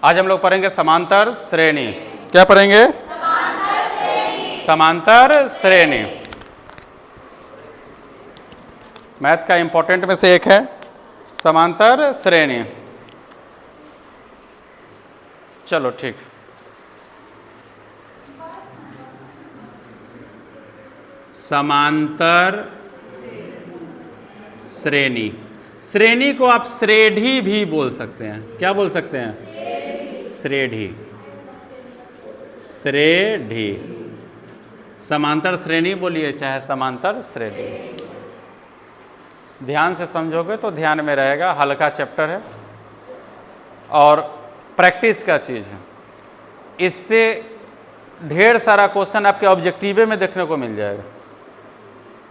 आज हम लोग पढ़ेंगे समांतर श्रेणी। क्या पढ़ेंगे? समांतर श्रेणी। मैथ का इंपॉर्टेंट में से एक है समांतर श्रेणी। चलो ठीक। समांतर श्रेणी। श्रेणी को आप श्रेणी भी बोल सकते हैं। क्या बोल सकते हैं? श्रेणी। श्रेणी। समांतर श्रेणी बोलिए चाहे समांतर श्रेणी। ध्यान से समझोगे तो ध्यान में रहेगा। हल्का चैप्टर है और प्रैक्टिस का चीज़ है। इससे ढेर सारा क्वेश्चन आपके ऑब्जेक्टिव में देखने को मिल जाएगा।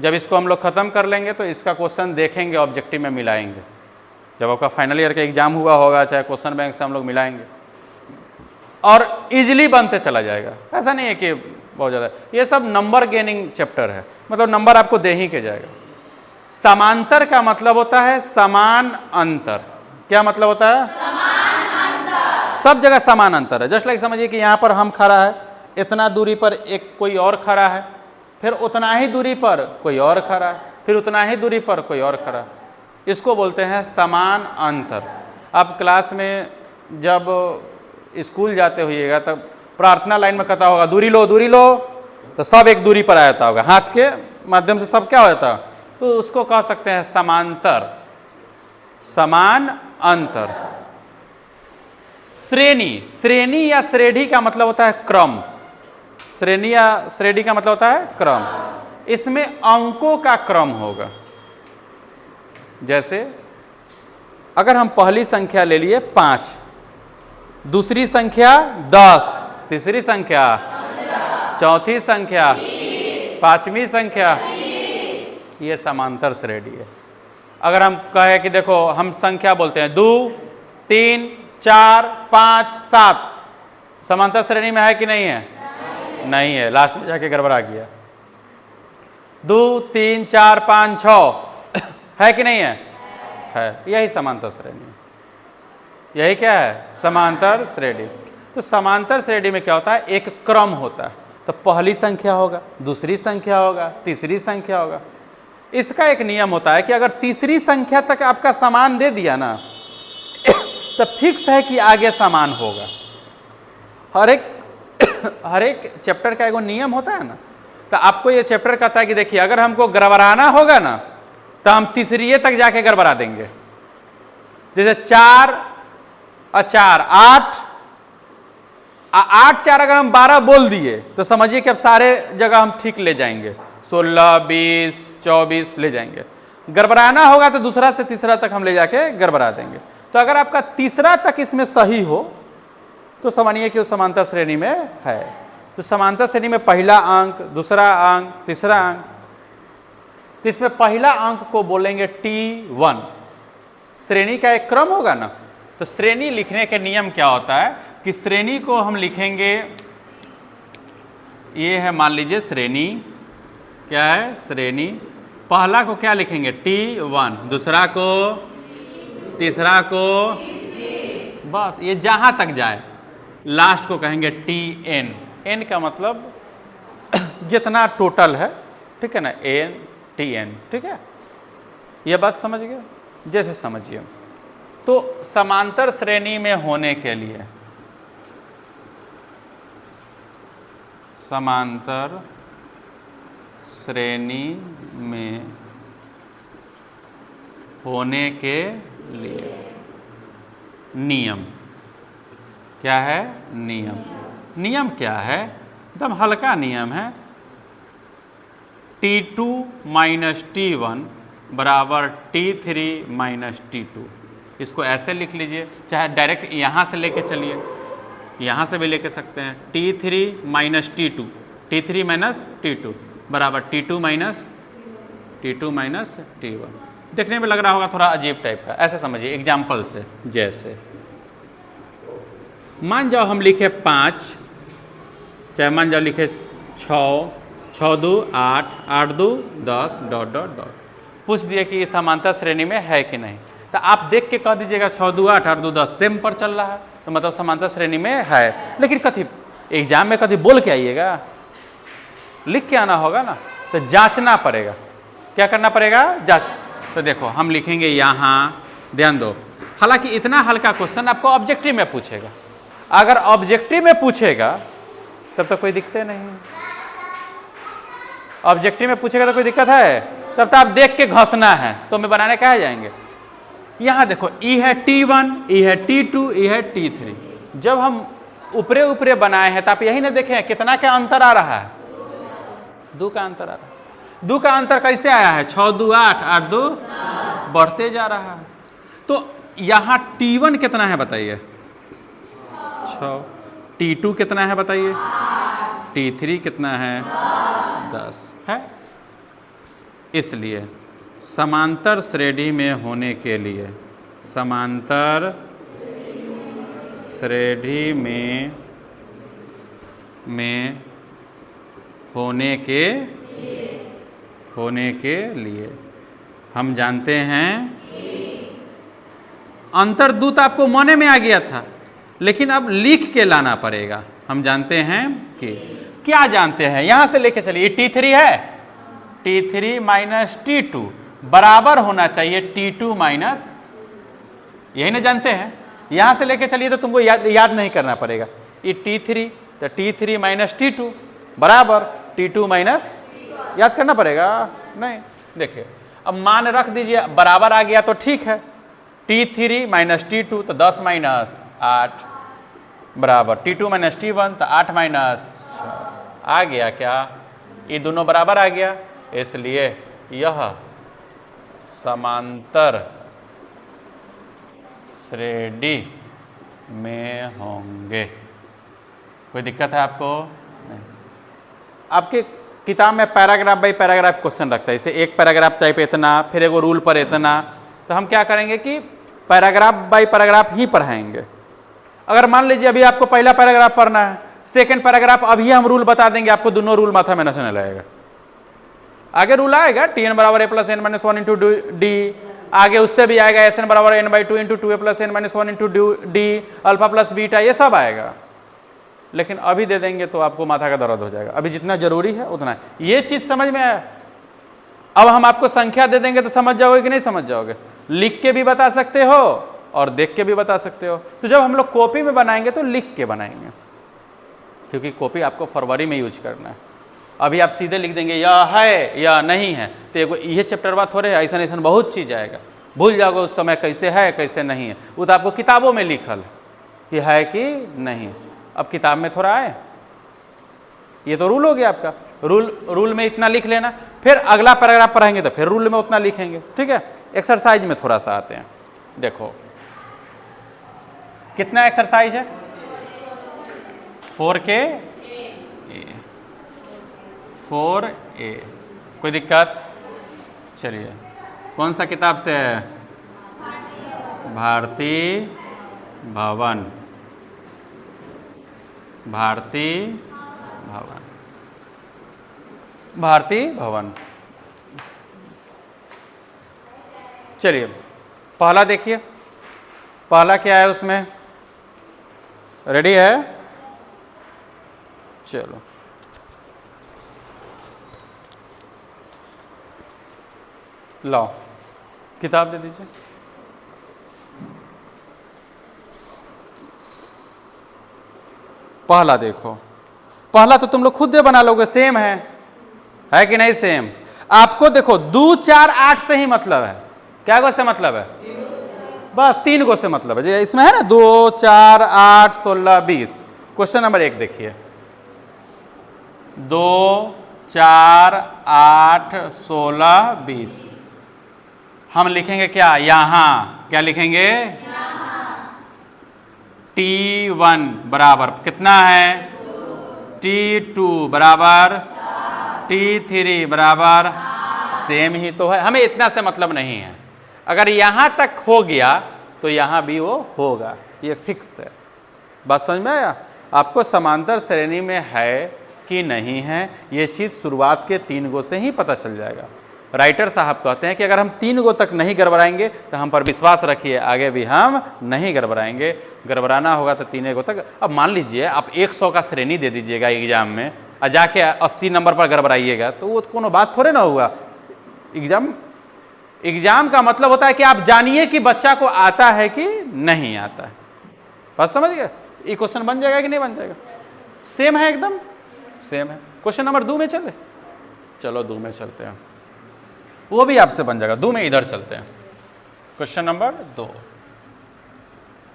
जब इसको हम लोग ख़त्म कर लेंगे तो इसका क्वेश्चन देखेंगे, ऑब्जेक्टिव में मिलाएंगे। जब आपका फाइनल ईयर का एग्जाम हुआ होगा चाहे क्वेश्चन बैंक से हम लोग मिलाएंगे और इजीली बनते चला जाएगा। ऐसा नहीं है कि बहुत ज़्यादा, ये सब नंबर गेनिंग चैप्टर है, मतलब नंबर आपको दे ही के जाएगा। समांतर का मतलब होता है समान अंतर। क्या मतलब होता है? समान अंतर। सब जगह समान अंतर है। जस्ट लाइक समझिए कि यहाँ पर हम खड़ा है, इतना दूरी पर एक कोई और खड़ा है, फिर उतना ही दूरी पर कोई और खड़ा है, फिर उतना ही दूरी पर कोई और खड़ा है। इसको बोलते हैं समान अंतर। आप क्लास में जब स्कूल जाते होइएगा तब प्रार्थना लाइन में कहता होगा दूरी लो दूरी लो, तो सब एक दूरी पर आ जाता होगा, हाथ के माध्यम से सब क्या हो जाता, तो उसको कह सकते हैं समांतर, समान अंतर। श्रेणी। श्रेणी या श्रेणी का मतलब होता है क्रम। श्रेणी या श्रेणी का मतलब होता है क्रम। इसमें अंकों का क्रम होगा। जैसे अगर हम पहली संख्या ले लिए 5, दूसरी संख्या 10, तीसरी संख्या 15, चौथी संख्या 20, पांचवी संख्या 20, ये समांतर श्रेणी है। अगर हम कहें कि देखो हम संख्या बोलते हैं 2, 3, 4, 5, 7, समांतर श्रेणी में है कि नहीं है? नहीं है, लास्ट में जाके गड़बड़ा गया। 2, 3, 4, 5, 6 है कि नहीं है? है। यही समांतर श्रेणी। यही क्या है? समांतर श्रेणी। तो समांतर श्रेणी में क्या होता है? एक क्रम होता है। तो पहली संख्या होगा, दूसरी संख्या होगा, तीसरी संख्या होगा। इसका एक नियम होता है कि अगर तीसरी संख्या तक आपका समान दे दिया ना तो फिक्स है कि आगे समान होगा। हर एक चैप्टर का एगो नियम होता है ना। तो आपको ये चैप्टर कहता है कि देखिए अगर हमको गड़बड़ाना होगा ना तो हम तीसरी तक जाके गड़बड़ा देंगे। जैसे 4 और 4 8, 8 4 अगर हम 12 बोल दिए तो समझिए कि अब सारे जगह हम ठीक ले जाएंगे, 16, 20, 24 ले जाएंगे। गड़बड़ाना होगा तो दूसरा से तीसरा तक हम ले जाके गड़बड़ा देंगे। तो अगर आपका तीसरा तक इसमें सही हो तो समझिए कि वो समांतर श्रेणी में है। तो समांतर श्रेणी में पहला अंक, दूसरा अंक, तीसरा अंक। तो इसमें पहला अंक को बोलेंगे T1। श्रेणी का एक क्रम होगा ना। तो श्रेणी लिखने के नियम क्या होता है कि श्रेणी को हम लिखेंगे, ये है मान लीजिए श्रेणी, क्या है? श्रेणी। पहला को क्या लिखेंगे? T1, दूसरा को, तीसरा को, बस ये जहां तक जाए लास्ट को कहेंगे Tn। n का मतलब जितना टोटल है, ठीक है ना, n Tn, ठीक है। ये बात समझ गए? जैसे समझिए तो समांतर श्रेणी में होने के लिए, समांतर श्रेणी में होने के लिए नियम क्या है? नियम। नियम क्या है? एकदम हल्का नियम है। T2 माइनस T1 बराबर T3 माइनस T2। इसको ऐसे लिख लीजिए, चाहे डायरेक्ट यहाँ से लेके चलिए, यहाँ से भी लेके सकते हैं। T3 minus T2, T3 minus T2 बराबर T2 माइनस T1। देखने में लग रहा होगा थोड़ा अजीब टाइप का, ऐसे समझिए एग्जाम्पल से। जैसे मान जाओ हम लिखे 5, चाहे मान जाओ लिखे 6, 6 2 8, 8 2 10 ... पूछ दिए कि इस समांतर श्रेणी में है कि नहीं। तो आप देख के कह दीजिएगा 6 2 8, 8 2 10 सेम पर चल रहा है, तो मतलब समांतर श्रेणी में है। लेकिन कथी एग्जाम में कभी बोल के आइएगा, लिख के आना होगा ना, तो जांचना पड़ेगा। क्या करना पड़ेगा? जांच। तो देखो हम लिखेंगे यहाँ, ध्यान दो, हालांकि इतना हल्का क्वेश्चन आपको ऑब्जेक्टिव में पूछेगा। अगर ऑब्जेक्टिव में पूछेगा तब तो कोई दिक्कत नहीं, ऑब्जेक्टिव में पूछेगा तो कोई दिक्कत है, तब तो आप देख के घसना है, तो हमें बनाने कहा जाएंगे। यहाँ देखो ई है T1, ई है T2, ई है T3। जब हम ऊपरे ऊपरे बनाए हैं तो आप यही ना देखें कितना का अंतर आ रहा है, 2 का अंतर आ रहा है। 2 का अंतर कैसे आया है? 6 2 8, 8 2 बढ़ते जा रहा है। तो यहाँ T1 कितना है बताइए? 6। T2 कितना है बताइए? T3 कितना है? 10 है। इसलिए समांतर श्रेणी में होने के लिए, समांतर श्रेणी में होने के लिए हम जानते हैं, अंतर दूत आपको मने में आ गया था, लेकिन अब लिख के लाना पड़ेगा। हम जानते हैं कि क्या जानते हैं, यहां से लेके चलिए। T3 है, T3 माइनस T2 बराबर होना चाहिए T2 माइनस, यही ना जानते हैं। यहां से लेके चलिए तो तुमको याद नहीं करना पड़ेगा। ये T3 तो T3 माइनस T2 बराबर T2 माइनस, याद करना पड़ेगा नहीं। देखिए अब मान रख दीजिए, बराबर आ गया तो ठीक है। T3 माइनस T2 तो 10 माइनस 8 बराबर T2 माइनस T1 तो 8 माइनस 6 आ गया। क्या ये दोनों बराबर आ गया? इसलिए यह समांतर श्रेणी में होंगे। कोई दिक्कत है आपको? नहीं। आपके किताब में पैराग्राफ बाई पैराग्राफ क्वेश्चन रखता है, इसे एक पैराग्राफ टाइप इतना, फिर एगो रूल पर इतना। तो हम क्या करेंगे कि पैराग्राफ बाई पैराग्राफ ही पढ़ाएंगे। अगर मान लीजिए अभी आपको पहला पैराग्राफ पढ़ना है, सेकंड पैराग्राफ अभी हम रूल बता देंगे, आपको दोनों रूल माथा में नचने लगेगा। आगे रूल आएगा Tn बराबर a plus n minus 1 into D, आगे उससे भी आएगा Sn बराबर n/2 into 2a plus n minus 1 into D, alpha plus beta, ये सब आएगा। लेकिन अभी दे देंगे तो आपको माथा का दर्द हो जाएगा। अभी जितना जरूरी है उतना है। ये चीज समझ में आया? अब हम आपको संख्या दे देंगे तो समझ जाओगे कि नहीं समझ जाओगे? लिख के भी बता सकते हो और देख के भी बता सकते हो। तो जब हम लोग कॉपी में बनाएंगे तो लिख के बनाएंगे, क्योंकि कॉपी आपको फरवरी में यूज करना है। अभी आप सीधे लिख देंगे या है या नहीं है, तो ये चैप्टर बात हो रहे हैं, ऐसा ऐसा बहुत चीज़ आएगा, भूल जाओगे उस समय कैसे है कैसे नहीं है। वो तो आपको किताबों में लिखल है कि है कि नहीं। अब किताब में थोड़ा आए, ये तो रूल हो गया आपका। रूल में इतना लिख लेना, फिर अगला पैराग्राफ पढ़ाएंगे तो फिर रूल में उतना लिखेंगे। ठीक है। एक्सरसाइज में थोड़ा सा आते हैं। देखो कितना एक्सरसाइज है? 4K 4A। कोई दिक्कत? चलिए कौन सा किताब से है? भारती भवन, भारती भवन, भारती भवन। चलिए पहला देखिए, पहला क्या है उसमें? रेडी है? चलो लाओ किताब दे दीजिए। पहला देखो, पहला तो तुम लोग खुद दे बना लोगे, सेम है कि नहीं? सेम। आपको देखो 2 4 8 से ही मतलब है। क्या गो से मतलब है? बस 3 गो से मतलब है। इसमें है ना 2 4 8 16 20। क्वेश्चन नंबर 1 देखिए, 2 4 8 16 20। हम लिखेंगे क्या यहाँ? क्या लिखेंगे? T1 बराबर कितना है? T2 बराबर T3 बराबर, सेम ही तो है। हमें इतना से मतलब नहीं है। अगर यहाँ तक हो गया तो यहाँ भी वो होगा, ये फिक्स है। बात समझ में आया? आपको समांतर श्रेणी में है कि नहीं है, ये चीज़ शुरुआत के 3 गो से ही पता चल जाएगा। राइटर साहब कहते हैं कि अगर हम 3 गो तक नहीं गड़बड़ाएंगे तो हम पर विश्वास रखिए आगे भी हम नहीं गड़बड़ाएंगे। गड़बड़ाना होगा तो 3 गो तक। अब मान लीजिए आप 100 का श्रेणी दे दीजिएगा एग्जाम में और जाके 80 नंबर पर गड़बड़ाइएगा तो वो कोनो बात थोड़े ना हुआ। एग्जाम का मतलब होता है कि आप जानिए कि बच्चा को आता है कि नहीं आता है। बस समझ गए? ये क्वेश्चन बन जाएगा कि नहीं बन जाएगा? सेम है, एकदम सेम है। क्वेश्चन नंबर 2 में चले, चलो 2 में चलते हैं, वो भी आपसे बन जाएगा। 2 में इधर चलते हैं। Question number 2,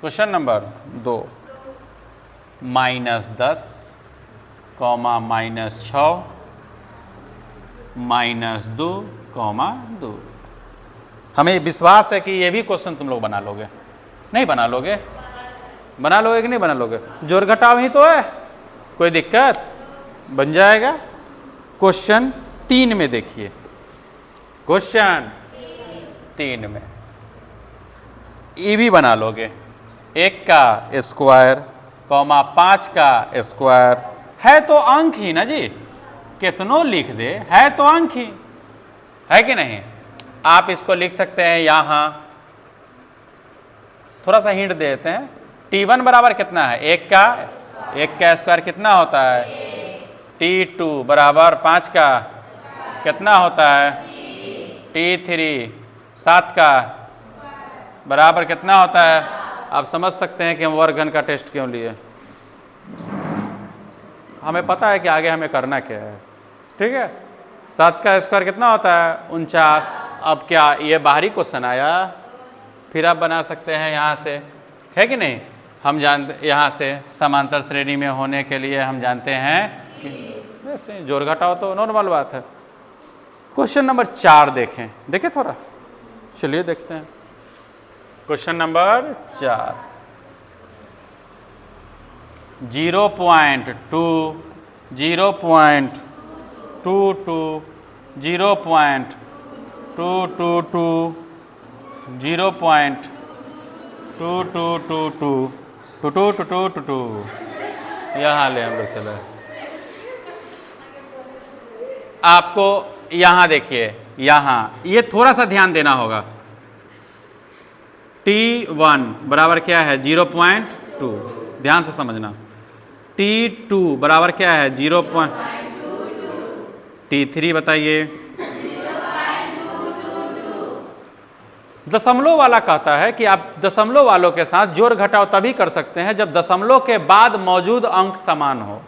question number 2 -10, -6, -2, -2। हमें विश्वास है कि ये भी क्वेश्चन तुम लोग बना लोगे। नहीं बना लोगे? बना लोगे कि नहीं बना लोगे? जोड़ घटाव ही तो है, कोई दिक्कत? बन जाएगा। क्वेश्चन 3 में देखिए, क्वेश्चन 3 में ये भी बना लोगे। 1 का स्क्वायर, 5 का स्क्वायर है तो अंक ही ना जी, कितनों लिख दे है तो अंक ही है कि नहीं। आप इसको लिख सकते हैं यहाँ, थोड़ा सा हिंट देते हैं। T1 बराबर कितना है? 1 का स्क्वायर कितना होता है? T2 बराबर 5 का कितना होता है? T3 7 का बराबर कितना होता है? आप समझ सकते हैं कि हम वर्गघन का टेस्ट क्यों लिए। हमें पता है कि आगे हमें करना क्या है, ठीक है। 7 का स्क्वायर कितना होता है? 49। अब क्या ये बाहरी क्वेश्चन आया? फिर आप बना सकते हैं यहाँ से, है कि नहीं। हम जानते यहाँ से समांतर श्रेणी में होने के लिए हम जानते हैं कि वैसे जोड़ घटाओ तो नॉर्मल बात है। क्वेश्चन नंबर 4 देखें थोड़ा, चलिए देखते हैं। क्वेश्चन नंबर 4, 0.2, 0.22, 0.222, 0.2222 यहाँ ले हम लोग चले। आपको यहाँ देखिए, यहाँ ये थोड़ा सा ध्यान देना होगा। T1 बराबर क्या है? 0.2, ध्यान से समझना। T2 बराबर क्या है? 0. T3 बताइए। दशमलव वाला कहता है कि आप दशमलव वालों के साथ जोड़ घटाव तभी कर सकते हैं जब दशमलव के बाद मौजूद अंक समान हो,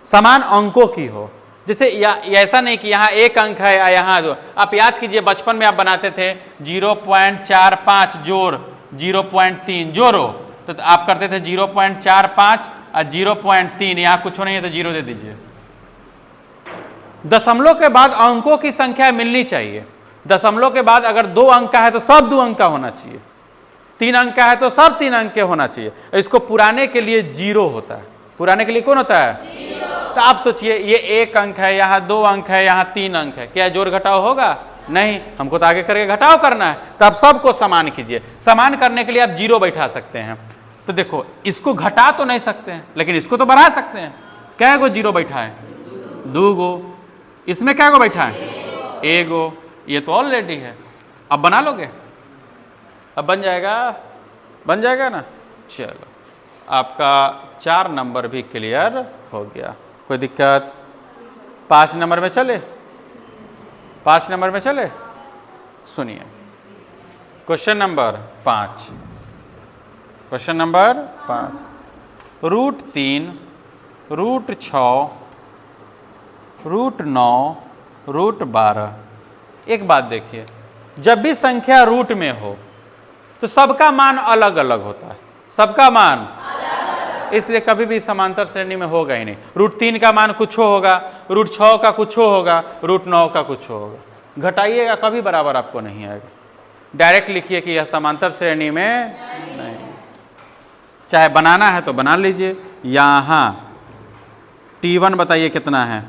समान अंकों की हो। जैसे ऐसा नहीं कि यहाँ 1 अंक है या यहाँ 2। आप याद कीजिए बचपन में आप बनाते थे 0.45 जोड़ 0.3 जोड़ो, तो आप करते थे 0.45 और 0.3, यहाँ कुछ नहीं है तो 0 दे दीजिए। दशमलव के बाद अंकों की संख्या मिलनी चाहिए। दशमलव के बाद अगर 2 अंक का है तो सब 2 अंक का होना चाहिए, 3 अंक का है तो सब 3 अंक के होना चाहिए। इसको पुराने के लिए 0 होता है। पुराने के लिए कौन होता है? 0। तो आप सोचिए ये 1 अंक है, यहाँ 2 अंक है, यहाँ 3 अंक है, क्या जोड़ घटाव होगा? नहीं, हमको तो आगे करके घटाव करना है। तो आप सबको समान कीजिए। समान करने के लिए आप 0 बैठा सकते हैं। तो देखो इसको घटा तो नहीं सकते हैं, लेकिन इसको तो बढ़ा सकते हैं। क्या गो 0 बैठा है? 2 गो। इसमें क्या गो बैठा है? 1 गो। ये तो ऑलरेडी है। अब बना लोगे? अब बन जाएगा? बन जाएगा ना। चलो आपका 4 नंबर भी क्लियर हो गया, कोई दिक्कत? 5 नंबर में चले? 5 नंबर में चले? सुनिए क्वेश्चन नंबर 5। Question number 5, √3, √6, √9, √12। एक बात देखिए, जब भी संख्या रूट में हो तो सबका मान अलग अलग होता है। सबका मान अलग, इसलिए कभी भी समांतर श्रेणी में होगा ही नहीं। √3 का मान कुछ होगा, √6 का कुछ होगा, √9 का कुछ होगा। घटाइएगा कभी बराबर आपको नहीं आएगा। डायरेक्ट लिखिए कि यह समांतर श्रेणी में नहीं। चाहे बनाना है तो बना लीजिए। यहाँ T1 बताइए कितना है?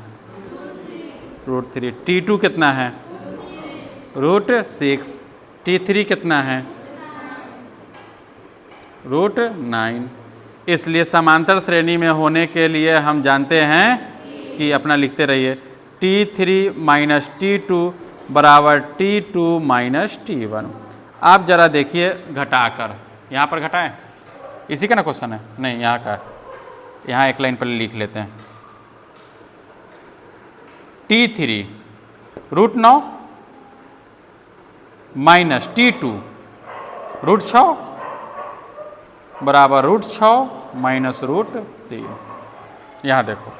√3। T2 कितना है? √6। T3 कितना है? √9। इसलिए समांतर श्रेणी में होने के लिए हम जानते हैं कि अपना लिखते रहिए T3 - T2 बराबर T2 माइनस T1। आप जरा देखिए घटाकर, यहाँ पर घटाएं, इसी का ना क्वेश्चन है, नहीं यहाँ का, यहाँ एक लाइन पर लिख लेते हैं। T3 √9 माइनस T2 √6 बराबर √6 माइनस √3। यहाँ देखो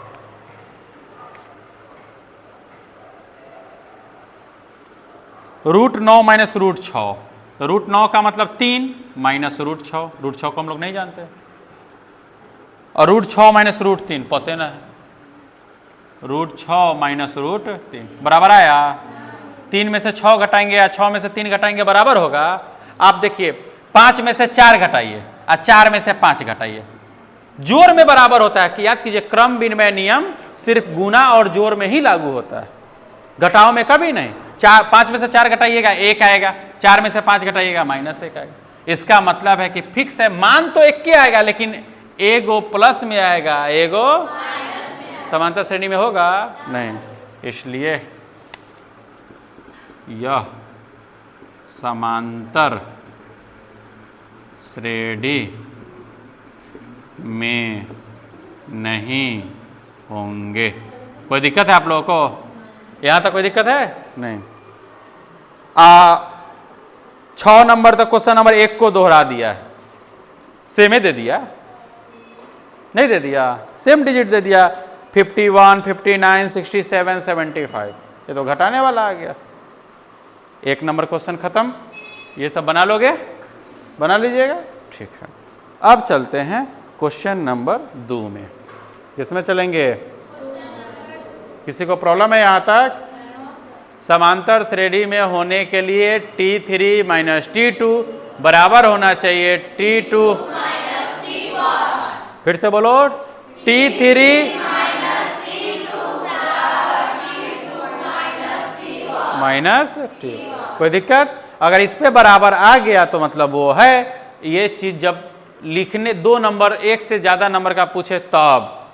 √9 माइनस √6, √9 का मतलब 3 माइनस √6, √6 को हम लोग नहीं जानते, और √6 माइनस √3 पते ना है, √6 माइनस √3 बराबर आया। 3 में से 6 घटाएंगे या 6 में से 3 घटाएंगे बराबर होगा। आप देखिए 5 में से 4 घटाइए और 4 में से 5 घटाइए, जोड़ में बराबर होता है कि याद कीजिए क्रम विनिमय नियम सिर्फ गुना और जोड़ में ही लागू होता है, घटाओ में कभी नहीं। 5 में से 4 घटाइएगा 1 आएगा, 4 में से 5 घटाइएगा -1 आएगा। इसका मतलब है कि फिक्स है, मान तो 1 के आएगा लेकिन एगो प्लस में आएगा, एगो समांतर श्रेणी में होगा नहीं, इसलिए यह समांतर श्रेणी में नहीं होंगे। कोई दिक्कत है आप लोगों को? यहाँ तक कोई दिक्कत है? नहीं। 6 नंबर तक क्वेश्चन नंबर 1 को दोहरा दिया है, सेम दे दिया, नहीं दे दिया, सेम डिजिट दे दिया, 51, 59, 67, 75, ये तो घटाने वाला आ गया। 1 नंबर क्वेश्चन खत्म। ये सब बना लोगे? बना लीजिएगा, ठीक है। अब चलते हैं क्वेश्चन नंबर 2 में। किसमें चलेंगे? किसी को प्रॉब्लम है यहाँ तक? समांतर श्रेणी में होने के लिए T3 माइनस T2 बराबर होना चाहिए T2 माइनस T1। फिर से बोलो, T3 माइनस T1। कोई दिक्कत? अगर इस पे बराबर आ गया तो मतलब वो है। ये चीज जब लिखने 2 नंबर 1 से ज्यादा नंबर का पूछे तब,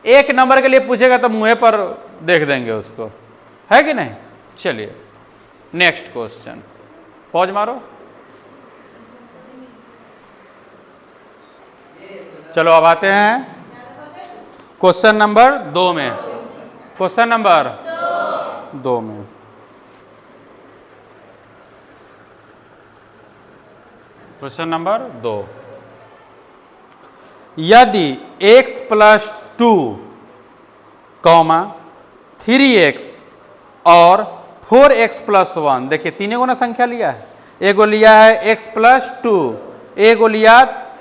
1 नंबर के लिए पूछेगा तो मुँह पर देख देंगे उसको, है कि नहीं? चलिए नेक्स्ट क्वेश्चन, पॉज मारो। चलो अब आते हैं क्वेश्चन नंबर 2 में। क्वेश्चन नंबर 2 में क्वेश्चन नंबर 2, यदि x + 2, 3x और 4x + 1, देखिए तीनों गुना संख्या लिया है, एगो लिया है x + 2, एगो लिया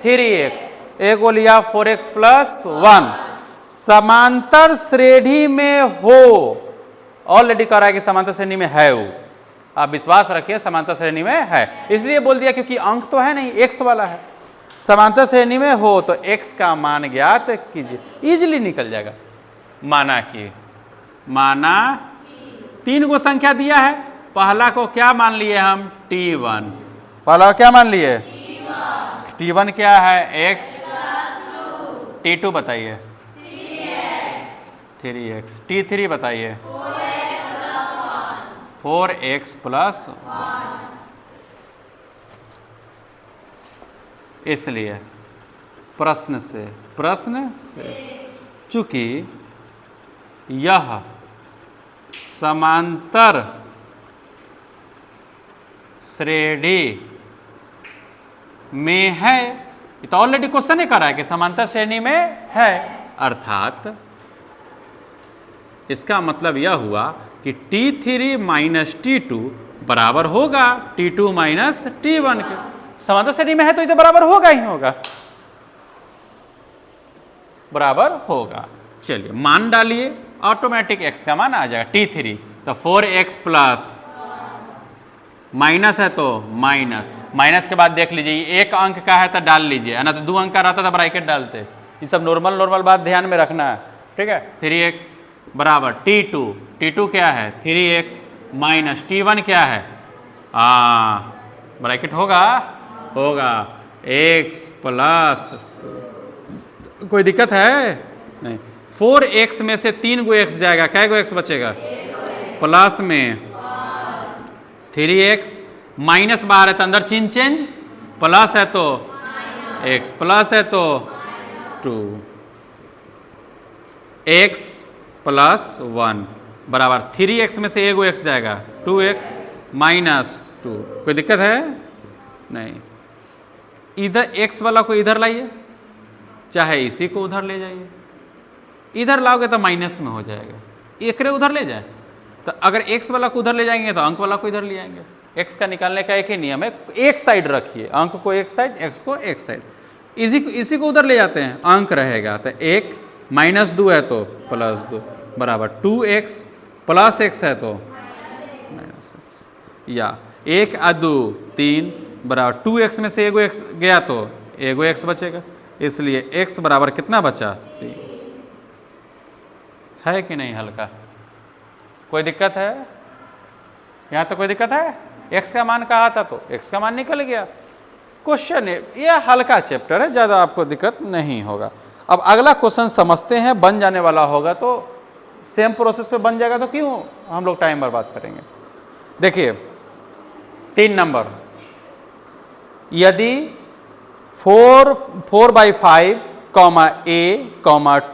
3x, एगो लिया 4x + 1, समांतर श्रेणी में हो। ऑलरेडी कह रहा है कि समांतर श्रेणी में है वो, आप विश्वास रखिए समांतर श्रेणी में है, इसलिए बोल दिया क्योंकि अंक तो है नहीं, x वाला है। समांतर श्रेणी में हो तो x का मान ज्ञात कीजिए, इजीली निकल जाएगा। माना 3 को संख्या दिया है, पहला को क्या मान लिए हम? T1। पहला क्या मान लिए? T1 क्या है? x + 2। T2 बताइए? 3x। T3 बताइए? 4x + 1। इसलिए प्रश्न से चूंकि यह समांतर श्रेणी में है, तो ऑलरेडी क्वेश्चन ही कर रहा है कि समांतर श्रेणी में है, अर्थात इसका मतलब यह हुआ कि T3 माइनस T2 बराबर होगा T2 माइनस T1 के। समांतर श्रेणी में है तो ये तो बराबर होगा ही होगा, बराबर होगा। चलिए मान डालिए, ऑटोमेटिक x का मान आ जाएगा। T3 तो 4x + माइनस है तो माइनस के बाद देख लीजिए 1 अंक का है तो डाल लीजिए, ना तो 2 अंक का रहता तो ब्रैकेट डालते। ये सब नॉर्मल बात ध्यान में रखना है, ठीक है। 3x बराबर T2 क्या है? 3x माइनस T1 क्या है? ब्रैकेट होगा x + कोई दिक्कत है नहीं। 4x में से 3 गो x जाएगा, कै गो x बचेगा? प्लस में 3x माइनस बाहर है तो अंदर चिन्ह चेंज, प्लस है तो x, प्लस है तो 2, x प्लस 1 बराबर 3x में से एगो x जाएगा 2x माइनस 2। कोई दिक्कत है? नहीं। इधर x वाला को इधर लाइए, चाहे इसी को उधर ले जाइए। इधर लाओगे तो माइनस में हो जाएगा, एकरे उधर ले जाए तो अगर x वाला को उधर ले जाएंगे तो अंक वाला को इधर ले जाएंगे। x का निकालने का एक ही नियम है, एक साइड रखिए, अंक को एक साइड, x को एक साइड। इसी को उधर ले जाते हैं, अंक रहेगा तो 1 माइनस 2 है तो प्लस 2 बराबर 2x प्लस x है तो माइनस x, या 1 और 2 3 बराबर 2x में से एगो x गया तो एगो x बचेगा, इसलिए x बराबर कितना बचा 3। है कि नहीं हल्का? कोई दिक्कत है? यहाँ तो कोई दिक्कत है? x का मान कहा था तो x का मान निकल गया। क्वेश्चन है, यह हल्का चैप्टर है, ज़्यादा आपको दिक्कत नहीं होगा। अब अगला क्वेश्चन समझते हैं, बन जाने वाला होगा तो सेम प्रोसेस पे बन जाएगा तो क्यों हम लोग टाइम बर्बाद करेंगे। देखिए 3 नंबर, यदि 4/5 a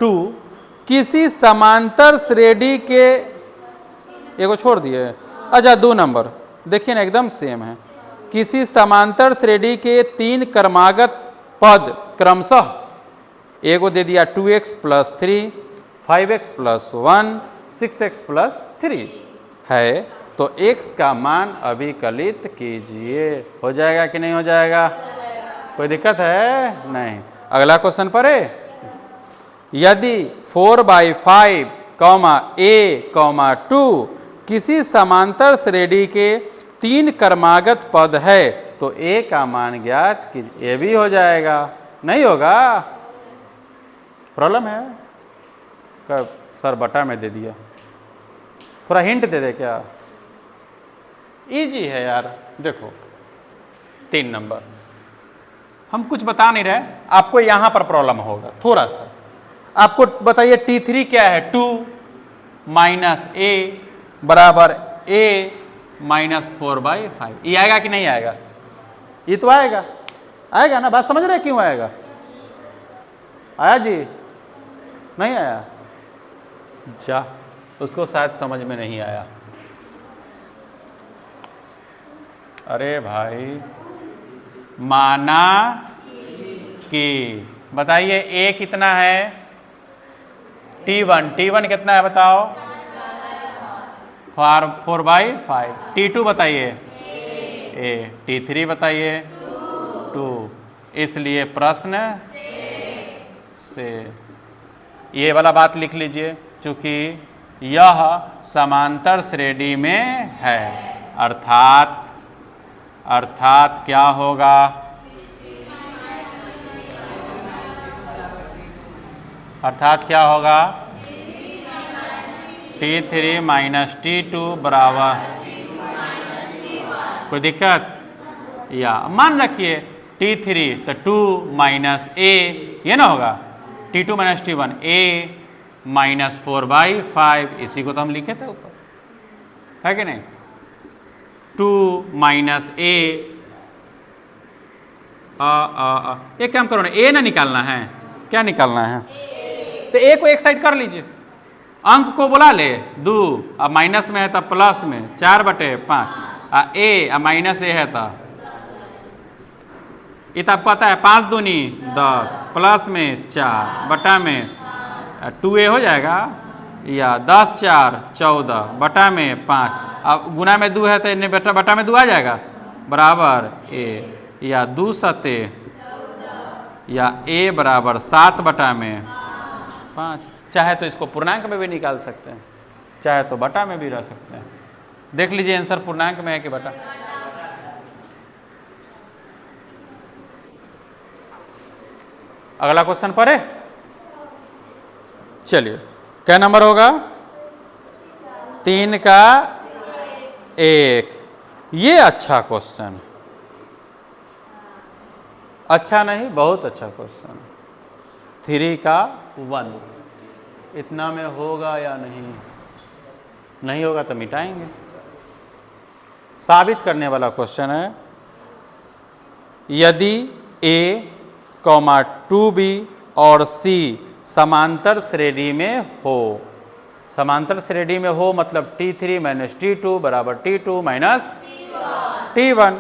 2 किसी समांतर श्रेणी के, एगो छोड़ दिए, अच्छा 2 नंबर देखिए ना एकदम सेम है, किसी समांतर श्रेणी के 3 क्रमागत पद क्रमशः, एगो दे दिया 2x plus 3, 5x plus 1, 6x plus 3 है, तो x का मान अभिकलित कीजिए। हो जाएगा कि नहीं हो जाएगा? कोई दिक्कत है? नहीं। अगला क्वेश्चन पर है, यदि 4/5 a 2 किसी समांतर श्रेणी के 3 क्रमागत पद है तो a का मान ज्ञात कीजिए। ये भी हो जाएगा, नहीं होगा? प्रॉब्लम है? कब सर बटा में दे दिया, थोड़ा हिंट दे दे क्या? इजी है यार। देखो 3 नंबर, हम कुछ बता नहीं रहे, आपको यहां पर प्रॉब्लम होगा थोड़ा सा। आपको बताइए T3 क्या है? 2 माइनस a बराबर a माइनस 4/5। ये आएगा कि नहीं आएगा? ये तो आएगा, आएगा ना? बात समझ रहे क्यों आएगा? आया जी? नहीं आया? जा, उसको शायद समझ में नहीं आया। अरे भाई, माना कि, बताइए a कितना है? T1 कितना है बताओ? 4/5। T2 बताइए? a। T3 बताइए? 2। इसलिए प्रश्न से ये वाला बात लिख लीजिए, चूंकि यह समांतर श्रेणी में है, अर्थात क्या होगा? अर्थात क्या होगा? T3 माइनस T2 बराबर, कोई दिक्कत? या मान रखिए T3 तो 2 माइनस a, ये ना होगा, T2 minus T1 a minus 4/5, इसी को तो हम लिखे थे ऊपर, है कि नहीं? 2 माइनस a, एक काम करो ना, a ना निकालना है, क्या निकालना है? तो a को एक साइड कर लीजिए, अंक को बुला ले 2, अब माइनस में है तब प्लस में 4/5, a माइनस a है तब ये तो आपको आता है 5 दूनी 10 प्लस में 4 बटा में 2a हो जाएगा, या 10 4 14 बटा में 5, अब गुना में 2 है तो इन्हें बटा में 2 आ जाएगा बराबर a, या 2 सते, या a बराबर 7 बटा में 5। चाहे तो इसको पूर्णांक में भी निकाल सकते हैं, चाहे तो बटा में भी रह सकते हैं। देख लीजिए आंसर पूर्णांक में है कि बटा। अगला क्वेश्चन पर है, चलिए क्या नंबर होगा? 3 का 1। ये अच्छा क्वेश्चन, अच्छा नहीं बहुत अच्छा क्वेश्चन। 3 का 1 इतना में होगा या नहीं? नहीं होगा तो मिटाएंगे। साबित करने वाला क्वेश्चन है, यदि A, 2B और C समांतर श्रेणी में हो। समांतर श्रेणी में हो मतलब T3 माइनस T2 बराबर T2 माइनस T1।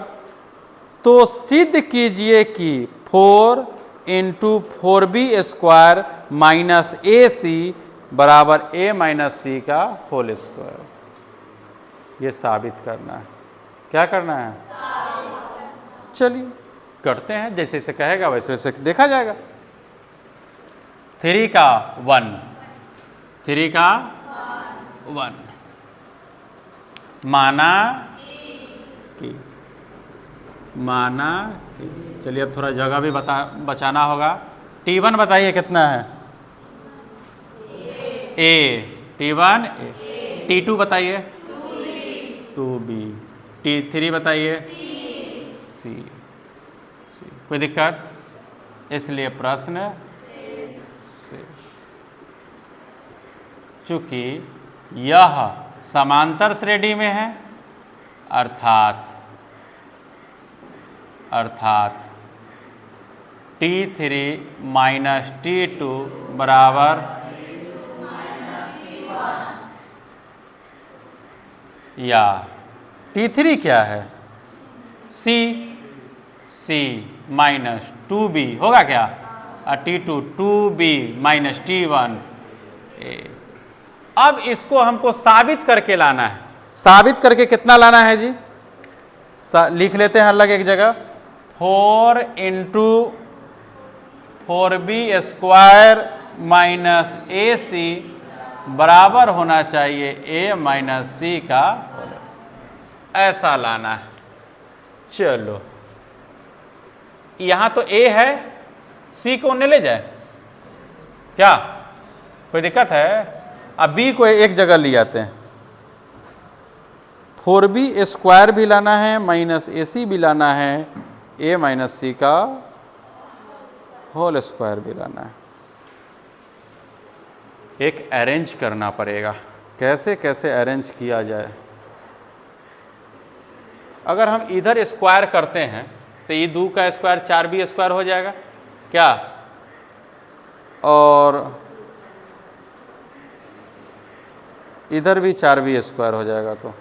तो सिद्ध कीजिए कि 4 into 4B square minus AC बराबर A माइनस C का होल स्क्वायर। ये साबित करना है। क्या करना है? चलिए करते हैं, जैसे जैसे कहेगा वैसे वैसे देखा जाएगा। 3 का 1, 3 का 1 माना कि, माना कि, चलिए अब थोड़ा जगह भी बचाना होगा। T1 बताइए कितना है? A, T1 A। T2 बताइए 2B। T3 बताइए C। कोई दिक्कत? इसलिए प्रश्न से, चूंकि यह समांतर श्रेणी में है अर्थात T3 माइनस T2 बराबर या T3 क्या है? C माइनस 2B होगा क्या? और T2 2B minus T1 A। अब इसको हमको साबित करके लाना है। साबित करके कितना लाना है जी? लिख लेते हैं अलग एक जगह। 4 into 4B square minus AC बराबर होना चाहिए A माइनस C का, ऐसा लाना है। चलो यहां तो A है, C को उन्हें ले जाए क्या? कोई दिक्कत है? अब B को एक जगह ले आते हैं। 4B स्क्वायर भी लाना है माइनस AC भी लाना है, A माइनस C का होल स्क्वायर भी लाना है। एक अरेंज करना पड़ेगा, कैसे कैसे अरेंज किया जाए। अगर हम इधर स्क्वायर करते हैं तो ये 2 का स्क्वायर 4B स्क्वायर हो जाएगा क्या? और इधर भी 4B स्क्वायर हो जाएगा। तो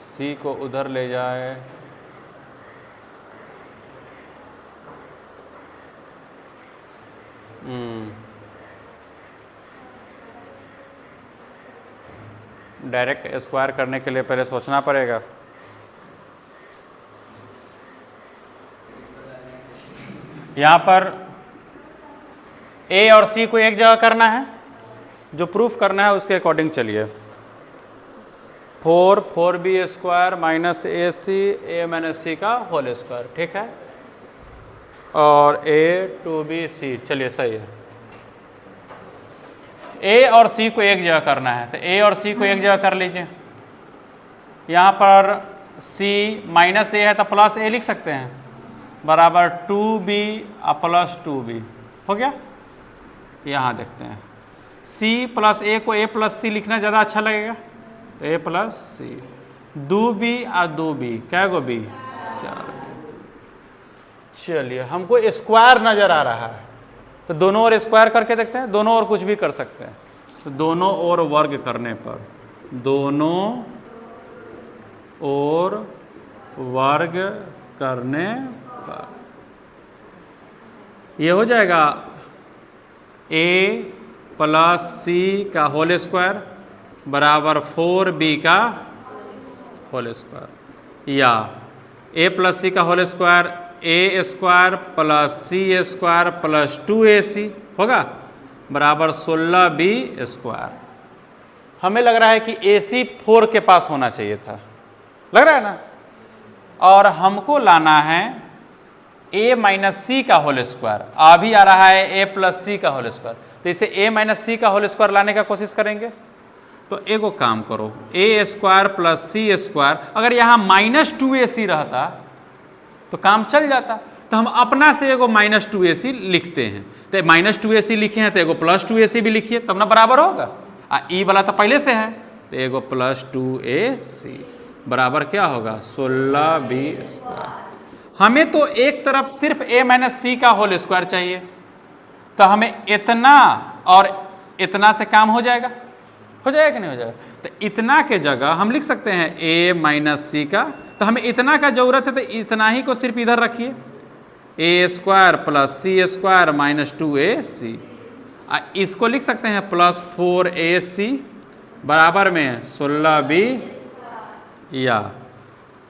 C को उधर ले जाए, डायरेक्ट स्क्वायर करने के लिए पहले सोचना पड़ेगा। यहाँ पर A और C को एक जगह करना है, जो प्रूफ करना है उसके अकॉर्डिंग चलिए। 4B square minus AC A minus C का होल स्क्वायर, ठीक है। और A 2BC, चलिए सही है। A और C को एक जगह करना है तो A और C को एक जगह कर लीजिए। यहाँ पर C माइनस A है तो प्लस A लिख सकते हैं, बराबर 2B प्लस 2B हो गया। यहाँ देखते हैं C प्लस A को A प्लस C लिखना ज़्यादा अच्छा लगेगा, तो A प्लस C। 2B और 2B, क्या गो B? 4B। चलिए हमको स्क्वायर नज़र आ रहा है तो दोनों ओर स्क्वायर करके देखते हैं। दोनों ओर कुछ भी कर सकते हैं, तो दोनों ओर वर्ग करने पर, दोनों ओर वर्ग करने पर ये हो जाएगा A प्लस C का होल स्क्वायर बराबर 4B का होल स्क्वायर, या A प्लस C का whole square A square plus C square plus 2AC होगा बराबर 16B स्क्वायर। हमें लग रहा है कि AC 4 के पास होना चाहिए था, लग रहा है ना। और हमको लाना है A माइनस C का होल स्क्वायर, अभी आ रहा है A प्लस C का होल स्क्वायर, तो इसे A माइनस C का होल स्क्वायर लाने का कोशिश करेंगे। तो एगो काम करो, A square plus C square, अगर यहाँ माइनस 2AC रहता तो काम चल जाता। तो हम अपना से एगो माइनस 2AC लिखते हैं, तो माइनस 2AC लिखे हैं तो एगो प्लस 2AC भी लिखिए, तब ना बराबर होगा। ई वाला तो पहले से है तो एगो प्लस 2ac बराबर क्या होगा 16b²। हमें तो एक तरफ सिर्फ a माइनस सी का होल स्क्वायर चाहिए, तो हमें इतना और इतना से काम हो जाएगा कि नहीं हो जाएगा? तो इतना के जगह हम लिख सकते हैं a माइनस सी का, तो हमें इतना का जरूरत है तो इतना ही को सिर्फ इधर रखिए, a² plus c² minus 2ac। इसको लिख सकते हैं प्लस 4ac बराबर में 16b, या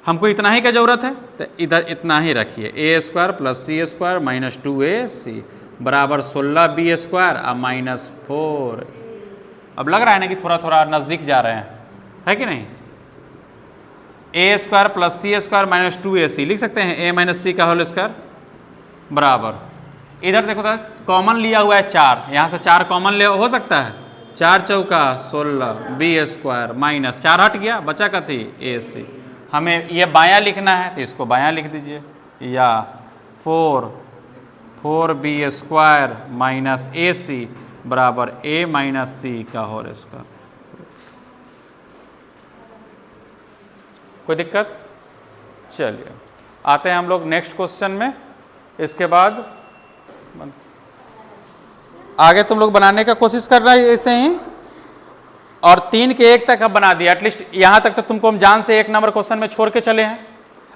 हमको इतना ही का जरूरत है तो इधर इतना ही रखिए, a² plus c² minus 2ac बराबर 16b² और माइनस 4। अब लग रहा है ना कि थोड़ा थोड़ा नज़दीक जा रहे हैं, है कि नहीं? a² plus c² minus 2ac लिख सकते हैं a माइनस सी का होल स्क्वायर बराबर, इधर देखो तो कॉमन लिया हुआ है 4, यहाँ से 4 कॉमन ले हो सकता है, 4 चौका 16b² माइनस 4 हट गया, बचा का थी ac। हमें ये बायां लिखना है तो इसको बायां लिख दीजिए, या 4b² माइनस ac बराबर a माइनस सी का होल स्क्वायर। कोई दिक्कत? चलिए आते हैं हम लोग नेक्स्ट क्वेश्चन में। इसके बाद आगे तुम लोग बनाने का कोशिश कर रहा है ऐसे ही, और 3 के 1 तक अब बना दिया, एटलीस्ट यहाँ तक तो तुमको हम जान से 1 नंबर क्वेश्चन में छोड़ के चले हैं।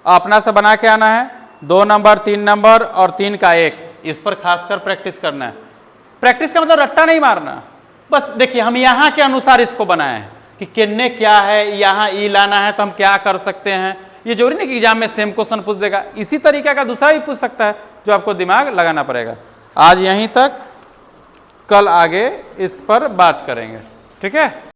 अपना से बना के आना है 2 नंबर 3 नंबर और 3 का 1, इस पर खासकर प्रैक्टिस करना है। प्रैक्टिस का मतलब रट्टा नहीं मारना, बस देखिए हम यहाँ के अनुसार इसको बनाए हैं कि किन्ने क्या है, यहाँ ई लाना है तो हम क्या कर सकते हैं। ये जरूरी नहीं कि एग्जाम में सेम क्वेश्चन पूछ देगा, इसी तरीके का दूसरा भी पूछ सकता है जो आपको दिमाग लगाना पड़ेगा। आज यहीं तक, कल आगे इस पर बात करेंगे, ठीक है।